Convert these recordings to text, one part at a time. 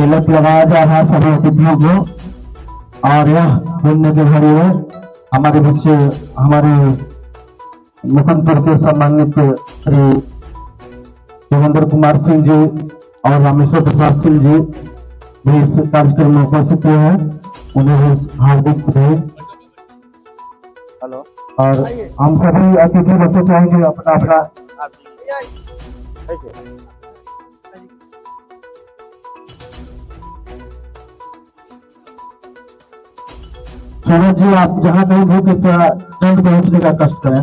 तिलक लगाया जा रहा है सभी अतिथियों को। और यह पुण्य के भरी है हमारे बच्चे, हमारे मुकुंदपुर के सम्मानित श्री योगेंद्र कुमार सिंह जी और रामेश्वर प्रसाद सिंह जी भी इस कार्यक्रम में उपस्थित हुए हैं, उन्हें भी हार्दिक बधाई। हेलो। और हम सभी अतिथि बच्चे चाहेंगे अपना अपना सूरज जी, आप जहाँ कहीं भी ट्रेन पहुंचने का कष्ट करें।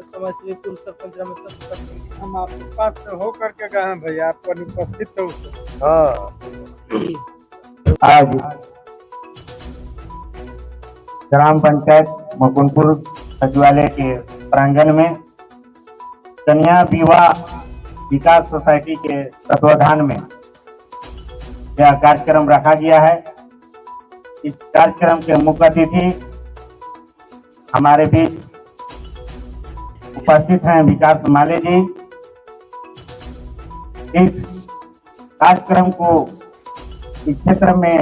समझलिए सरपंच हम आपके पास से हो करके गए हैं भैया, आपको अनुपस्थित थे उसको। आज ग्राम पंचायत मुकुंदपुर सचिवालय के प्रांगण में कन्या विवाह विकास सोसाइटी के तत्वाधान में यह कार्यक्रम रखा गया है। इस कार्यक्रम के मुख्य अतिथि हमारे बीच उपस्थित हैं विकास माले जी। इस कार्यक्रम को इस क्षेत्र में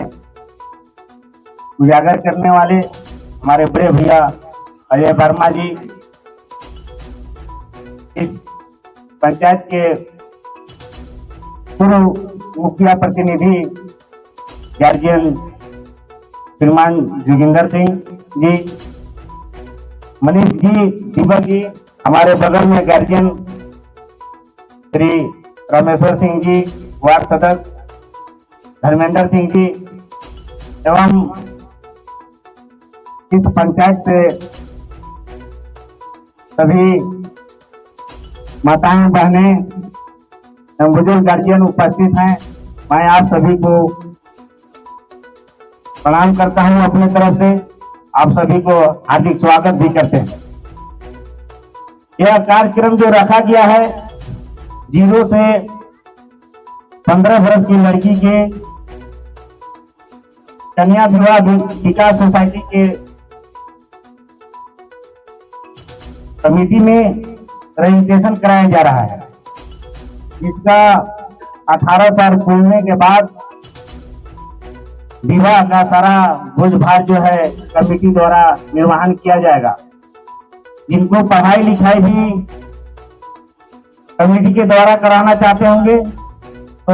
उजागर करने वाले हमारे बड़े भैया अजय वर्मा जी, इस पंचायत के पूर्व मुखिया प्रतिनिधि गार्जियन श्रीमान जोगिंदर सिंह जी, मनीष जी, दीपक जी, हमारे बगल में गार्जियन श्री रामेश्वर सिंह जी, वार्ड सदस्य धर्मेंद्र सिंह जी, एवं इस पंचायत से सभी माताएं बहनें एवं बुजुर्ग गार्जियन उपस्थित हैं। मैं आप सभी को प्रणाम करता हूं अपने तरफ से, आप सभी को हार्दिक स्वागत भी करते हैं। यह कार्यक्रम जो रखा गया है 0 से 15 वर्ष की लड़की के कन्या विवाह विकास सोसाइटी के कमेटी में रजिस्ट्रेशन कराया जा रहा है। इसका 18 साल पूरने के बाद विवाह का सारा बोझ भार जो है कमेटी द्वारा निर्वहन किया जाएगा। जिनको पढ़ाई लिखाई भी कमेटी के द्वारा कराना चाहते होंगे तो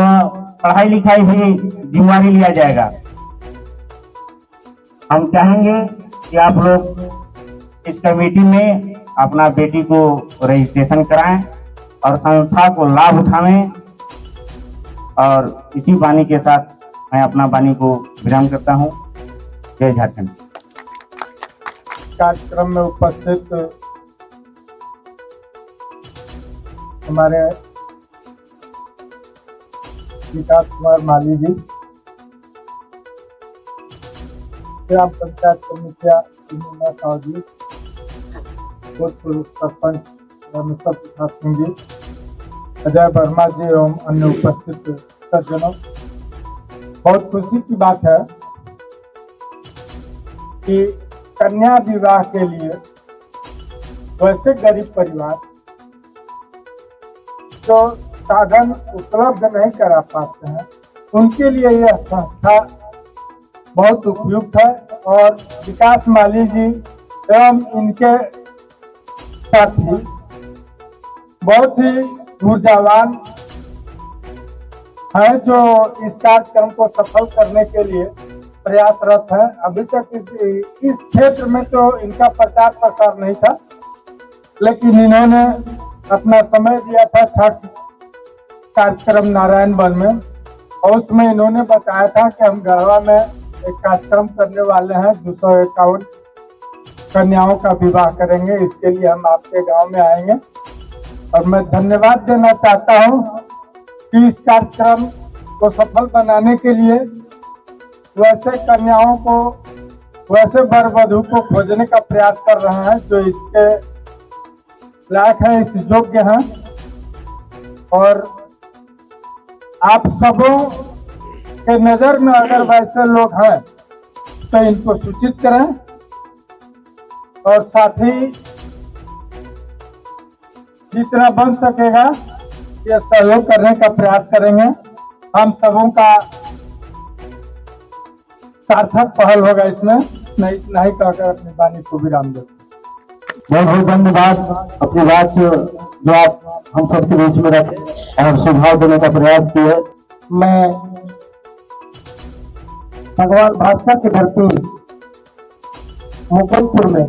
पढ़ाई लिखाई भी जिम्मेदारी लिया जाएगा। हम चाहेंगे कि आप लोग इस कमेटी में अपना बेटी को रजिस्ट्रेशन कराएं और संस्था को लाभ उठाएं। और इसी वाणी के साथ मैं अपना वाणी को विराम करता हूं। जय झारखंड। कार्यक्रम में उपस्थित हमारे विकास कुमार माली जी, ग्राम पंचायत के मुखिया साहु जी, भूतपूर्व सरपंच रामेश्वर प्रसाद सिंह जी, अजय वर्मा जी एवं अन्य उपस्थित सज्जनों, बहुत खुशी की बात है कि कन्या विवाह के लिए वैसे गरीब परिवार जो साधन उपलब्ध नहीं करा पाते हैं, उनके लिए यह संस्था बहुत उपयुक्त है। और विकास माली जी एवं इनके साथी बहुत ही ऊर्जावान है जो इस कार्यक्रम को सफल करने के लिए प्रयासरत है। अभी तक इस क्षेत्र में तो इनका प्रचार प्रसार नहीं था, लेकिन इन्होंने अपना समय दिया था छठ कार्यक्रम नारायण वन में, और उसमें इन्होंने बताया था कि हम गढ़वा में एक कार्यक्रम करने वाले हैं, 251 कन्याओं का विवाह करेंगे, इसके लिए हम आपके गांव में आएंगे। और मैं धन्यवाद देना चाहता हूं कि इस कार्यक्रम को सफल बनाने के लिए वैसे कन्याओं को, वैसे वर वधू को खोजने का प्रयास कर रहे हैं जो इसके लायक है, इस योग्य हैं। और आप सबों के नजर में अगर वैसे लोग हैं तो इनको सूचित करें। और साथ ही जितना बन सकेगा ये सहयोग करने का प्रयास करेंगे। हम सबों का सार्थक पहल होगा इसमें। नहीं कहकर अपनी वाणी को विराम देते। बहुत बहुत धन्यवाद अपनी बात जो आप हम सबके बीच में रखे और सुझाव देने का प्रयास किए। मैं भगवान भास्कर की धरती मुकुंदपुर में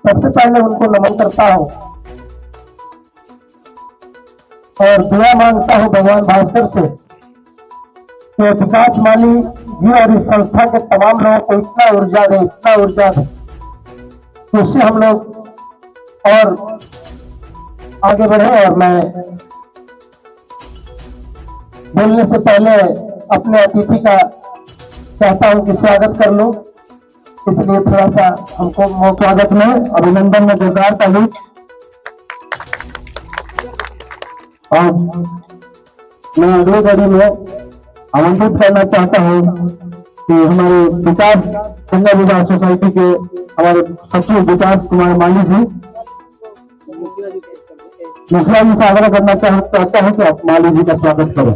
सबसे पहले उनको नमन करता हूँ और दुआ मांगता हूँ भगवान भास्कर से कि विकास माली जी और इस संस्था के तमाम लोगों को इतना ऊर्जा दे कि उससे हम लोग और आगे बढ़े। और मैं बोलने से पहले अपने अतिथि का चाहता हूं कि स्वागत कर लूं, इसलिए थोड़ा सा हमको स्वागत में अभिनंदन में जोरदार ताली। और मैं अगली कड़ी में आमंत्रित करना चाहता हूं कि हमारे विकास कन्या विवाह सोसाइटी के हमारे सचिव विकास कुमार माली जी, मुखिया जी से आग्रह करना चाहता हूं कि आप माली जी का स्वागत करें।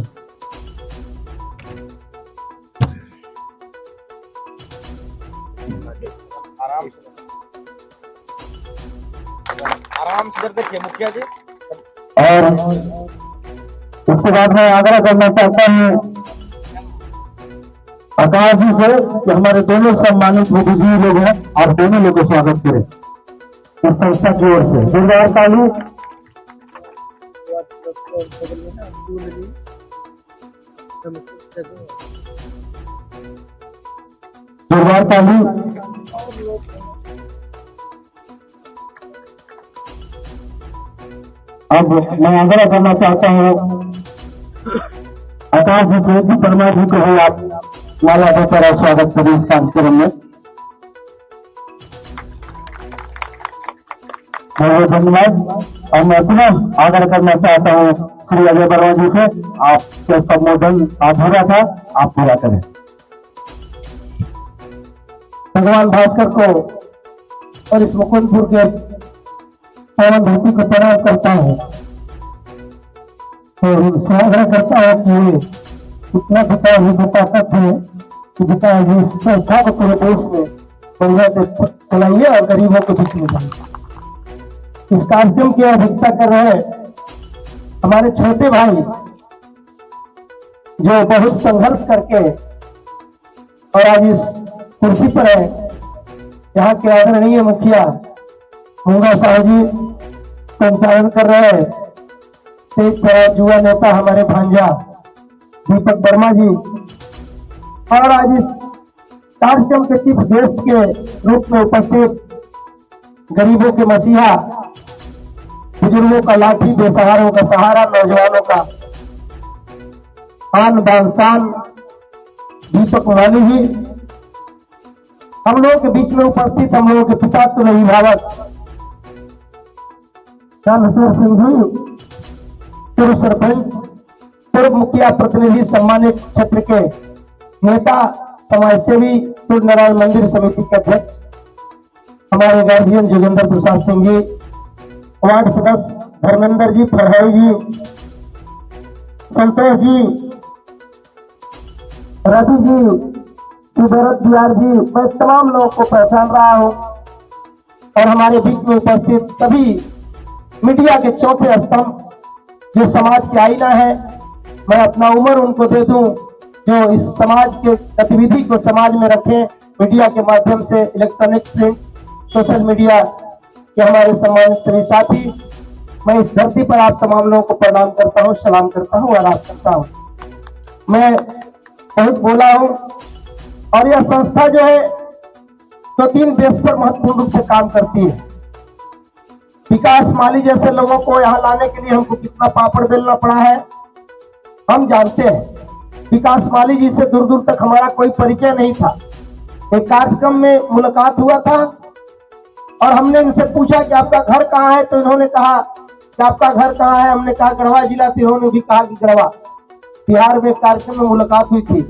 आराम से देखिए मुखिया जी। और उसके बाद मैं आग्रह करना चाहता हूं आकाश जी से कि हमारे दोनों सम्मानित बुद्धिजीवी लोग हैं और दोनों लोग को स्वागत करें इस संस्था की ओर से। जोरदार ताली। जोरदार ताली। अब मैं आग्रह करना चाहता हूँ आकाश जी को भी परमार जी को ही आप माला देकर और स्वागत करें इस कार्यक्रम में। बहुत धन्यवाद। और मैं पुनः आग्रह करना चाहता हूँ श्री अजय वर्मा जी से, आपके संबोधन अधूरा था, आप पूरा करें। भगवान भास्कर को और इस मुकुंदपुर के परम धरती को प्रणाम करता हूँ और उनसे आग्रह करता हूँ कि इतना पिता ही ताकत है कि पिता जी संस्था को पूरे देश में बढ़िया से चलाइए और गरीबों के बीच में जाइए। इस कार्यक्रम की अध्यक्षता कर रहे हमारे छोटे भाई जो बहुत संघर्ष करके और आज इस कुर्सी पर है, यहाँ के आदरणीय मुखिया मूंगा साहू जी संचालन कर रहे हैं, तेज तरार युवा नेता हमारे भांजा दीपक वर्मा जी, और आज इस कार्यक्रम के चीफ गेस्ट के रूप में उपस्थित गरीबों के मसीहा, बुजुर्गों का लाठी, बेसहारों का सहारा, नौजवानों का आन बान शान दीपक माली जी, हम लोगों के बीच में उपस्थित हम लोगों के पिता तो नहीं भावक चंद्रशेखर सिंह जी, पूर्व सरपंच, पूर्व मुखिया प्रतिनिधि, सम्मानित क्षेत्र के नेता, समाजसेवी, सूर्य नारायण मंदिर समिति के अध्यक्ष हमारे गार्जियन जोगेंद्र प्रसाद सिंह जी, वार्ड सदस्य धर्मेंद्र जी, प्रभारी जी, संतोष जी, रवि जी, सुभरत बिहार जी, मैं तमाम लोगों को पहचान रहा हूं और हमारे बीच में उपस्थित सभी मीडिया के चौथे स्तंभ जो समाज की आईना है, मैं अपना उम्र उनको दे दूं जो इस समाज के गतिविधि को समाज में रखें, मीडिया के माध्यम से, इलेक्ट्रॉनिक प्रिंट, सोशल मीडिया के हमारे सम्मानित सभी साथी, मैं इस धरती पर आप तमाम लोगों को प्रणाम करता हूं, सलाम करता हूं, आराम करता हूं। मैं बहुत बोला हूं और यह संस्था जो है तो 3 देश पर महत्वपूर्ण रूप से काम करती है। विकास माली जैसे लोगों को यहाँ लाने के लिए हमको कितना पापड़ बेलना पड़ा है हम जानते हैं। विकास माली जी से दूर दूर तक हमारा कोई परिचय नहीं था। एक कार्यक्रम में मुलाकात हुआ था और हमने इनसे पूछा कि आपका घर कहाँ है, तो इन्होंने कहा कि आपका घर कहाँ है, हमने कहा गढ़वा जिला, तो इन्होंने भी कहा कि गढ़वा। बिहार में कार्यक्रम में मुलाकात हुई थी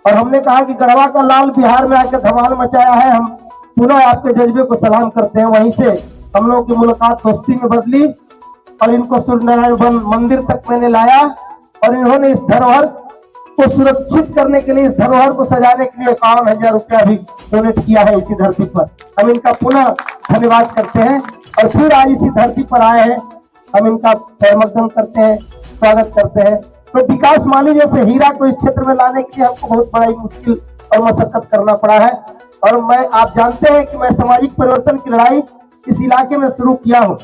और हमने कहा कि गढ़वा का लाल बिहार में आकर धमाल मचाया है, हम पुनः आपके जज्बे को सलाम करते हैं। वहीं से हम लोगों की मुलाकात दोस्ती में बदली और इनको सूर्यनारायण वन मंदिर तक मैंने लाया और इन्होंने इस धरोहर को सुरक्षित करने के लिए, इस धरोहर को सजाने के लिए 51,000 रुपया भी डोनेट किया है इसी धरती पर। हम इनका पुनः धन्यवाद करते हैं और फिर आज इसी धरती पर आए हैं, हम इनका पैरमर्दन करते हैं, स्वागत करते हैं। तो विकास माली जैसे हीरा को इस क्षेत्र में लाने के लिए हमको बहुत बड़ा मुश्किल और मशक्कत करना पड़ा है और आप जानते हैं कि मैं सामाजिक परिवर्तन की लड़ाई इस इलाके में शुरू किया हूँ।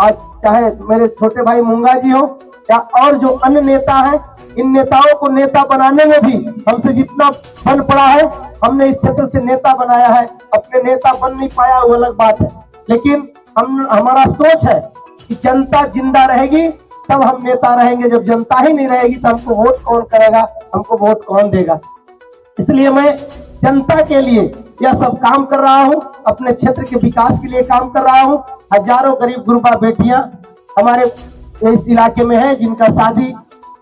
आज चाहे मेरे छोटे भाई मुंगा जी हो या और जो अन्य नेता हैं, इन नेताओं को नेता बनाने में भी हमसे जितना बन पड़ा है, हमने इस क्षेत्र से नेता बनाया है। अपने नेता बन नहीं पाया वो अलग बात है, लेकिन हमारा सोच है कि जनता जिंदा रहेगी तब हम नेता रहेंगे। जब जनता ही नहीं रहेगी तो हमको वोट कौन करेगा, हमको वोट कौन देगा। इसलिए मैं जनता के लिए यह सब काम कर रहा हूं, अपने क्षेत्र के विकास के लिए काम कर रहा हूं। हजारों गरीब गुरबा बेटियां हमारे इस इलाके में हैं जिनका शादी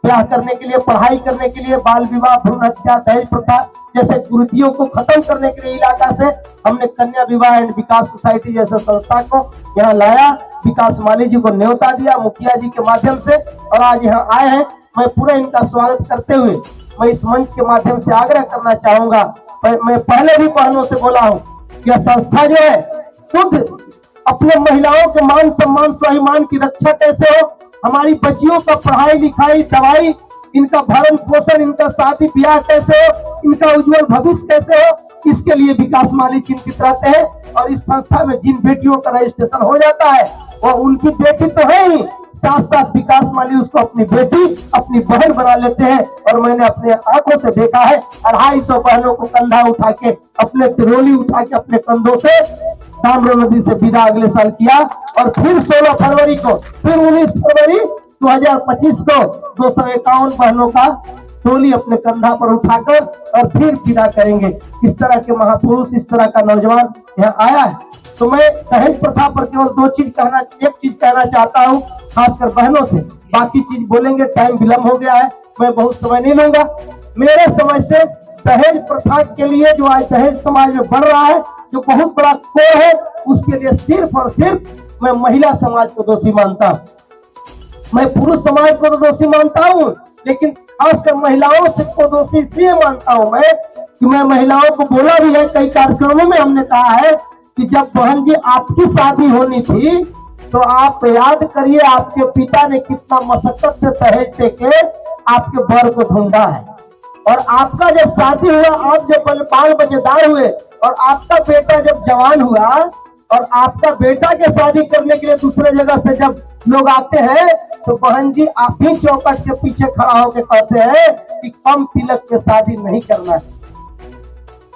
ब्याह करने के लिए, पढ़ाई करने के लिए, बाल विवाह, भ्रूण हत्या, दहेज प्रथा जैसे कुरीतियों को खत्म करने के लिए इलाका से हमने कन्या विवाह एंड विकास सोसाइटी जैसे संस्था को यहाँ लाया। विकास माली जी को न्योता दिया मुखिया जी के माध्यम से और आज यहाँ आए हैं। मैं पूरा इनका स्वागत करते हुए मैं इस मंच के माध्यम से आग्रह करना चाहूंगा। मैं पहले भी बहनों से बोला हूँ कि यह संस्था जो है शुद्ध अपने महिलाओं के मान सम्मान स्वाभिमान की रक्षा कैसे हो, हमारी बच्चियों का पढ़ाई लिखाई दवाई, इनका भरण पोषण, इनका शादी ब्याह कैसे हो, इनका उज्जवल भविष्य कैसे हो, इसके लिए विकास माली चिंतित रहते हैं। और इस संस्था में जिन बेटियों का रजिस्ट्रेशन हो जाता है वो उनकी बेटी तो है ही, साथ साथ विकास माली उसको अपनी बेटी, अपनी बहन बना लेते हैं। और मैंने अपने आंखों से देखा है 250 बहनों को कंधा उठा के, अपने तिरोली उठा के अपने कंधों से दामरो नदी से विदा अगले साल किया और फिर 16 फरवरी को, फिर 19 फरवरी 2025 को 251 बहनों का टोली अपने कंधा पर उठाकर और फिर विदा करेंगे। इस तरह के महापुरुष, इस तरह का नौजवान यहाँ आया है। तो मैं दहेज प्रथा पर केवल एक चीज कहना चाहता हूँ, खासकर बहनों से। बाकी चीज बोलेंगे, टाइम विलम्ब हो गया है, मैं बहुत समय नहीं लूंगा। मेरे समय से दहेज प्रथा के लिए जो आज दहेज समाज में बढ़ रहा है, जो बहुत बड़ा कोर है, उसके लिए सिर्फ और सिर्फ मैं महिला समाज को दोषी मानता हूँ। मैं पुरुष समाज को तो दोषी मानता हूँ, लेकिन खासकर महिलाओं से को दोषी इसलिए मानता हूँ मैं कि मैं महिलाओं को बोला भी है, कई कार्यक्रमों में हमने कहा है कि जब बहन जी आपकी शादी होनी थी तो आप याद करिए आपके पिता ने कितना मशक्कत से दहेज देके आपके वर को ढूंढा है। और आपका जब शादी हुआ, आप जब बाल बच्चेदार हुए और आपका बेटा जब जवान हुआ और आपका बेटा के शादी करने के लिए दूसरे जगह से जब लोग आते हैं तो बहन जी आप ही चौकट के पीछे खड़ा होकर कहते हैं कि कम तिलक में शादी नहीं करना है।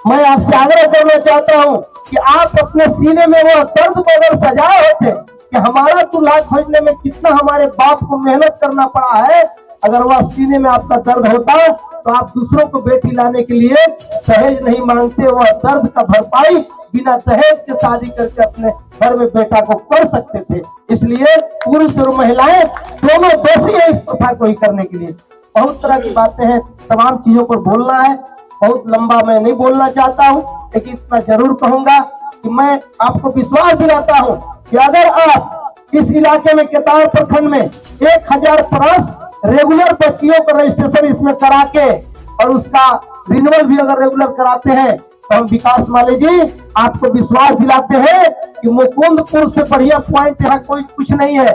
मैं आपसे आग्रह करना चाहता हूं कि आप अपने सीने में वो दर्द को अगर सजाए होते कि हमारा तो लाख खोजने में कितना हमारे बाप को मेहनत करना पड़ा है, अगर वह सीने में आपका दर्द होता तो आप दूसरों को बेटी लाने के लिए दहेज नहीं मांगते, वह दर्द का भरपाई बिना दहेज के शादी करके अपने घर में बेटा को कर सकते थे। इसलिए पुरुष और महिलाएं दोनों दोषी है इस प्रथा को ही करने के लिए। बहुत तरह की बातें हैं, तमाम चीजों पर बोलना है, बहुत लंबा मैं नहीं बोलना चाहता हूँ, लेकिन इतना जरूर कहूंगा कि मैं आपको विश्वास दिलाता हूँ कि अगर आप इस इलाके में केतार प्रखंड में 1000 प्लस रेगुलर बच्चियों का रजिस्ट्रेशन इसमें करा के और उसका रिन्यूअल भी अगर रेगुलर कराते हैं तो हम विकास माली जी आपको विश्वास दिलाते हैं कि मुकुंदपुर से बढ़िया पॉइंट यहाँ कोई कुछ नहीं है।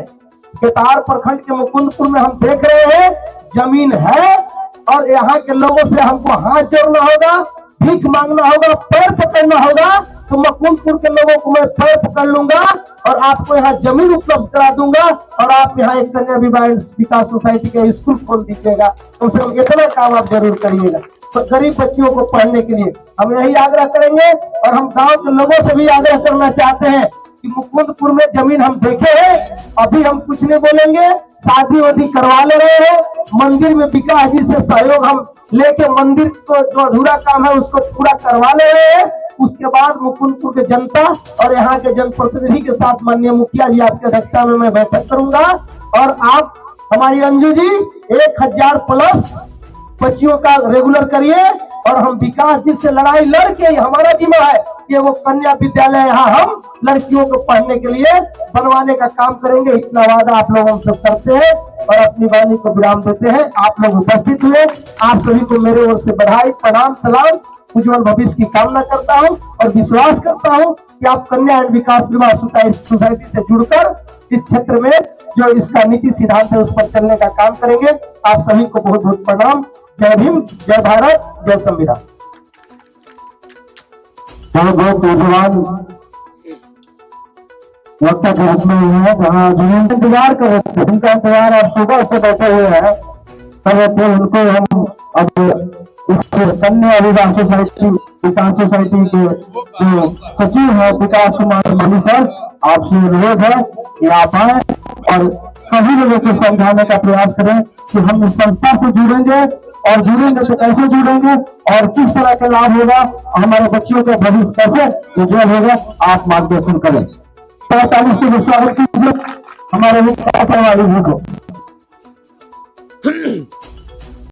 केतार प्रखंड के मुकुंदपुर में हम देख रहे हैं जमीन है और यहाँ के लोगों से हमको हाथ जोड़ना होगा, भीख मांगना होगा, पैर पकड़ना होगा। तो मुकुंदपुर के लोगों को मैं पैर पकड़ लूंगा और आपको यहाँ जमीन उपलब्ध करा दूंगा और आप यहाँ एक कन्या विवाह विकास सोसाइटी का स्कूल खोल दीजिएगा। कम से कम इतना काम आप जरूर करिएगा। तो गरीब बच्चियों को पढ़ने के लिए हम यही आग्रह करेंगे और हम गांव के लोगों से भी आग्रह करना चाहते हैं कि मुकुंदपुर में जमीन हम देखे हैं, अभी हम कुछ नहीं बोलेंगे, शादी वादी करवा ले रहे हैं, मंदिर में विकास जी से सहयोग हम लेके मंदिर को जो अधूरा काम है उसको पूरा करवा ले रहे हैं। उसके बाद मुकुंदपुर के जनता और यहाँ के जनप्रतिनिधि के साथ माननीय मुखिया जी आपके अध्यक्षता में मैं बैठक करूंगा और आप हमारी अंजू जी 1000 प्लस बच्चियों का रेगुलर करिए और हम विकास जिससे लड़ाई लड़के हमारा जिम्मा है कि वो कन्या विद्यालय यहाँ हम लड़कियों को पढ़ने के लिए बनवाने का काम करेंगे। इतना वादा आप लोग हमसे करते हैं और अपनी वाणी को विराम देते हैं। आप लोग उपस्थित हुए, आप सभी को मेरे ओर से बधाई, प्रणाम, सलाम, उज्जवल भविष्य की कामना करता हूं और विश्वास करता हूं कि आप कन्या एवं विकास विवाह सोसाइटी से जुड़कर इस क्षेत्र में जो इसका नीति सिद्धांत है उस पर चलने का काम करेंगे। आप सभी को बहुत बहुत प्रणाम। जय भीम, जय भारत, जय संविधान। बहुत बहुत नौजवान वक्ता के रूप में है जहाँ जिन्होंने इंतजार कर रहे थे, उनका इंतजार आप सुबह से बैठे हुए हैं कर रहे थे, उनको हम अब इस कन्या विवाह सोसाइटी विकास सोसाइटी के जो सचिव है विकास कुमार मनी सर, आपसे अनुरोध है कि आप आए और सभी लोगों को समझाने का प्रयास करें कि हम इस संस्था से जुड़ेंगे और जुड़ेंगे तो कैसे जुड़ेंगे और किस तरह का लाभ होगा, हमारे बच्चों का भविष्य कैसे उज्जवल होगा, आप मार्गदर्शन करें। 45 से स्वागत कीजिए हमारे विकास वाली जी को।